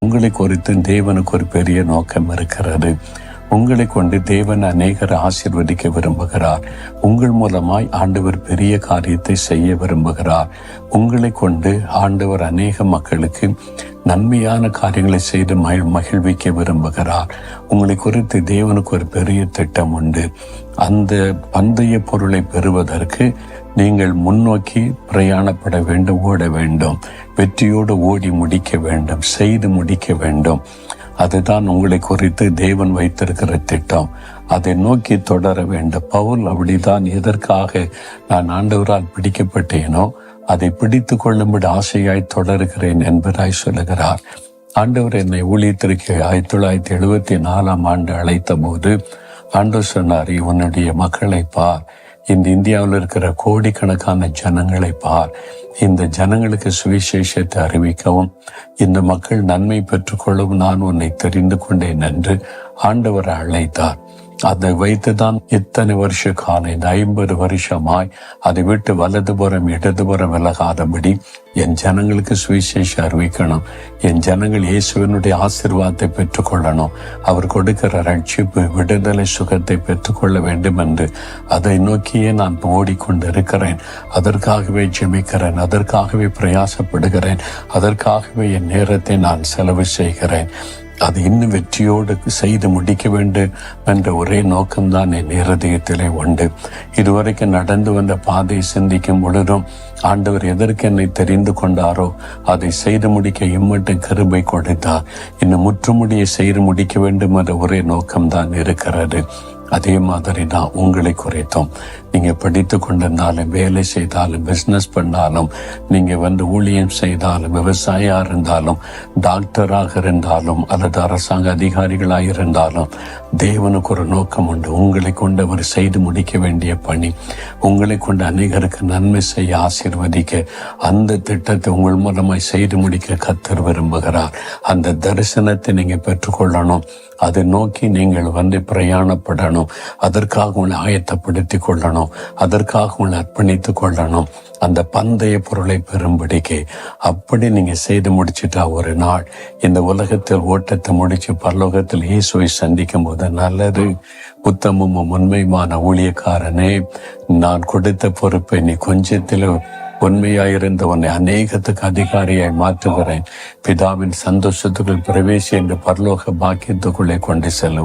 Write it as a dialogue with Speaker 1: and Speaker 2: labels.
Speaker 1: உங்களை குறித்து தேவனுக்கு ஒரு பெரிய நோக்கம் இருக்கிறது. உங்களை கொண்டு தேவன் அநேகரை ஆசீர்வதிக்க விரும்புகிறார். உங்கள் மூலமாய் ஆண்டவர் பெரிய காரியத்தை செய்ய விரும்புகிறார். உங்களை கொண்டு ஆண்டவர் அநேக மக்களுக்கு நன்மையான காரியங்களை செய்து மகிழ்விக்க விரும்புகிறார். உங்களை குறித்து தேவனுக்கு ஒரு பெரிய திட்டம் உண்டு. அந்த பந்தய பொருளை பெறுவதற்கு நீங்கள் முன்னோக்கி பிரயாணப்பட வேண்டும், ஓட வேண்டும், வெற்றியோடு ஓடி முடிக்க வேண்டும், செய்து முடிக்க வேண்டும். அதுதான் உங்களை குறித்து தேவன் வைத்திருக்கிற திட்டம். அதை நோக்கி தொடர வேண்டும். பவுல் அப்படிதான், எதற்காக நான் ஆண்டவரால் பிடிக்கப்பட்டேனோ அதை பிடித்து கொள்ளும்படி ஆசையாய் தொடர்கிறேன் என்பதாய் சொல்லுகிறார். ஆண்டவர் என்னை ஊழியத்திற்கு 1974 அழைத்த போது ஆண்டவர் சொன்னார், உன்னுடைய மக்களை பார், இந்த இந்தியாவில் இருக்கிற கோடிக்கணக்கான ஜனங்களை பார். இந்த ஜனங்களுக்கு சுவிசேஷத்தை அறிவிக்கவும் இந்த மக்கள் நன்மை பெற்றுக்கொள்ளவும் நான் உன்னை தெரிந்து கொண்டேன் என்று ஆண்டவர் அழைத்தார். அதை வைத்துதான் இத்தனை வருஷ காலம், இந்த 50 வருஷமாய் அதை விட்டு வலதுபுறம் இடதுபுறம் விலகாதபடி என் ஜனங்களுக்கு சுவிசேஷம் அறிவிக்கணும். என் ஜனங்கள் இயேசுவினுடைய ஆசீர்வாதத்தை பெற்றுக்கொள்ளணும். அவர் கொடுக்கிற ரட்சிப்பு, விடுதலை, சுகத்தை பெற்றுக்கொள்ள வேண்டும் என்று அதை நோக்கியே நான் ஓடிக்கொண்டிருக்கிறேன். அதற்காகவே ஜெபிக்கிறேன், அதற்காகவே பிரயாசப்படுகிறேன், அதற்காகவே என் நேரத்தை நான் செலவு செய்கிறேன். அது இன்னும் வெற்றியோடு செய்து முடிக்க வேண்டும் என்ற ஒரே நோக்கம்தான் என் இருதயத்திலே உண்டு. இதுவரைக்கும் நடந்து வந்த பாதை சிந்திக்கும் பொழுதும் ஆண்டவர் எதற்கு என்னை தெரிந்து கொண்டாரோ அதை செய்து முடிக்க இம்மட்டும் கிருபை கொடுத்தார். இன்னும் முற்றுமுடியை செய்து முடிக்க வேண்டும் என்ற ஒரே நோக்கம்தான் இருக்கிறது. அதே மாதிரி தான் உங்களை குறித்தும். நீங்க படித்து கொண்டிருந்தாலும், வேலை செய்தாலும், பிசினஸ் பண்ணாலும், நீங்க ஊழியம் செய்தாலும், விவசாயியா இருந்தாலும், டாக்டராக இருந்தாலும், அல்லது அரசாங்க அதிகாரிகளாக இருந்தாலும், தேவனுக்கு ஒரு நோக்கம் உண்டு. உங்களை கொண்டு அவர் செய்து முடிக்க வேண்டிய பணி, உங்களை கொண்டு அநேகருக்கு நன்மை செய்ய ஆசீர்வதிக்க அந்த திட்டத்தை உங்கள் மூலமாய் செய்து முடிக்க கர்த்தர் விரும்புகிறார். அந்த தரிசனத்தை நீங்க பெற்றுக்கொள்ளணும். அதை நோக்கி நீங்கள் பிரயாணப்படணும். அதற்காக உங்களை ஆயத்தப்படுத்திக் கொள்ளணும். அதற்காக உங்களை அர்ப்பணித்துக் கொள்ளணும். அந்த பந்தய பொருளை பெறும்படிக்கு அப்படி நீங்க செய்து முடிச்சுட்டா ஒரு நாள் இந்த உலகத்தில் ஓட்டத்தை முடிச்சு பரலோகத்தில் இயேசுவை சந்திக்கும் போது, நல்லது உத்தமும் உண்மையுமான ஊழியக்காரனே, நான் கொடுத்த பொறுப்பை நீ கொஞ்சத்தில் உண்மையாயிருந்த உன்னை அநேகத்துக்கு அதிகாரியாய் மாற்றுகிறேன். பிதாவின் சந்தோஷத்துக்குள் பிரவேசி என்று பரலோக பாக்கியத்துக்குள்ளே கொண்டு செல்லும்.